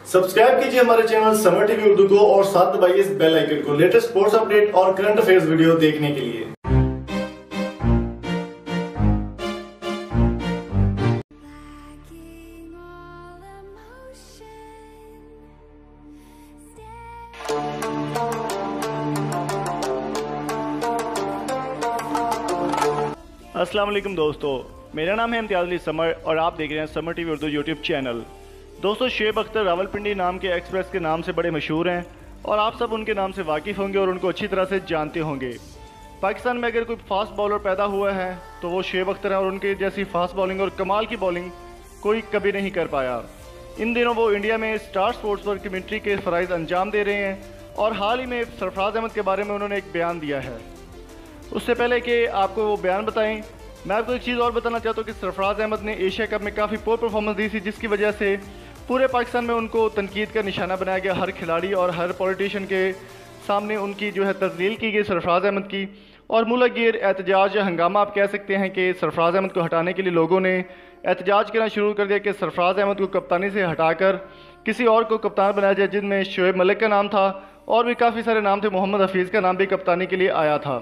Subscribe कीजिए हमारे channel summer TV Urdu को और साथ दबाइए इस बेल आइकन को लेटेस्ट स्पोर्ट्स अपडेट और करंट अफेयर्स वीडियो देखने के लिए। अस्सलाम वालेकुम दोस्तों, मेरा नाम है इम्तियाज़ अली समर और आप देख रहे हैं summer TV Urdu YouTube channel. दोस्तों, शुएब अख्तर रावलपिंडी नाम के एक्सप्रेस के नाम से बड़े मशहूर हैं और आप सब उनके नाम से वाकिफ़ होंगे और उनको अच्छी तरह से जानते होंगे। पाकिस्तान में अगर कोई फास्ट बॉलर पैदा हुआ है तो वो शुएब अख्तर है और उनके जैसी फास्ट बॉलिंग और कमाल की बॉलिंग कोई कभी नहीं कर पाया। इन दिनों वो इंडिया में स्टार स्पोर्ट्स पर कमेंट्री के फ़राइज़ अंजाम दे रहे हैं और हाल ही में सरफराज अहमद के बारे में उन्होंने एक बयान दिया है। उससे पहले कि आपको वो बयान बताएं, मैं आपको एक चीज़ और बताना चाहता हूँ कि सरफराज अहमद ने एशिया कप में काफ़ी पोर परफॉर्मेंस दी थी, जिसकी वजह से पूरे पाकिस्तान में उनको तनकीद का निशाना बनाया गया। हर खिलाड़ी और हर पॉलिटिशियन के सामने उनकी जो है तज़लील की गई सरफराज अहमद की, और मुलगिर एहतजाज या हंगामा आप कह सकते हैं कि सरफराज अहमद को हटाने के लिए लोगों ने एहतजाज करना शुरू कर दिया कि सरफराज अहमद को कप्तानी से हटाकर किसी और को कप्तान बनाया जाए, जिनमें शोएब मलिक का नाम था और भी काफ़ी सारे नाम थे। मोहम्मद हफीज़ का नाम भी कप्तानी के लिए आया था।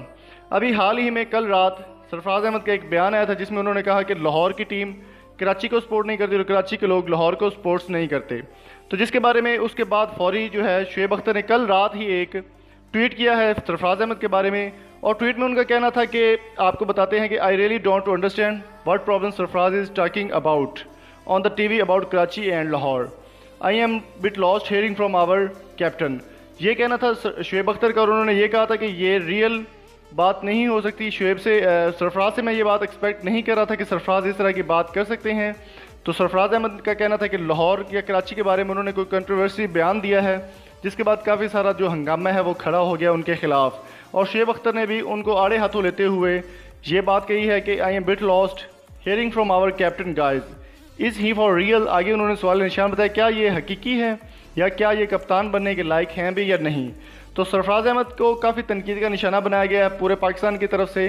अभी हाल ही में कल रात सरफराज अहमद का एक बयान आया था जिसमें उन्होंने कहा कि लाहौर की टीम कराची को सपोर्ट नहीं करती और कराची के लोग लाहौर को सपोर्ट्स नहीं करते। तो जिसके बारे में उसके बाद फौरी जो है शुएब अख्तर ने कल रात ही एक ट्वीट किया है सरफराज अहमद के बारे में, और ट्वीट में उनका कहना था कि आपको बताते हैं कि I really don't understand what problem Sarfaraz is talking about on the TV about Karachi and Lahore. I am bit lost hearing from our captain. ये कहना था शुएब अख्तर का और उन्होंने ये कहा था कि ये रियल बात नहीं हो सकती। शुएब से सरफराज से मैं ये बात एक्सपेक्ट नहीं कर रहा था कि सरफराज इस तरह की बात कर सकते हैं। तो सरफराज अहमद का कहना था कि लाहौर या कराची के बारे में उन्होंने कोई कंट्रोवर्सी बयान दिया है, जिसके बाद काफ़ी सारा जो हंगामा है वो खड़ा हो गया उनके खिलाफ। और शुएब अख्तर ने भी उनको आड़े हाथों लेते हुए ये बात कही है कि I am bit lost hearing from our captain guys, is he for real. आगे उन्होंने सवाल निशान बताया, क्या ये हकीकी है या क्या ये कप्तान बनने के लायक हैं भी या नहीं। तो सरफराज अहमद को काफ़ी तनकीद का निशाना बनाया गया है पूरे पाकिस्तान की तरफ से।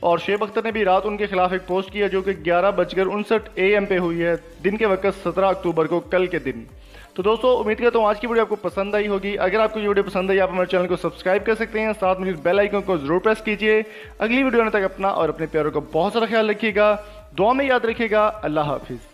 और शुएब अख्तर ने भी रात उनके खिलाफ एक पोस्ट किया जो कि 11:59 AM पे हुई है, दिन के वक्त 17 अक्टूबर को, कल के दिन। तो दोस्तों, उम्मीद करता हूँ आज की वीडियो आपको पसंद आई होगी। अगर आपको ये वीडियो पसंद आई, आप हमारे चैनल को सब्सक्राइब कर सकते हैं, साथ में बेल आइकन को जरूर प्रेस कीजिए। अगली वीडियो आने तक अपना और अपने प्यारों का बहुत सारा ख्याल रखिएगा, दुआ में याद रखिएगा। अल्लाह हाफिज़।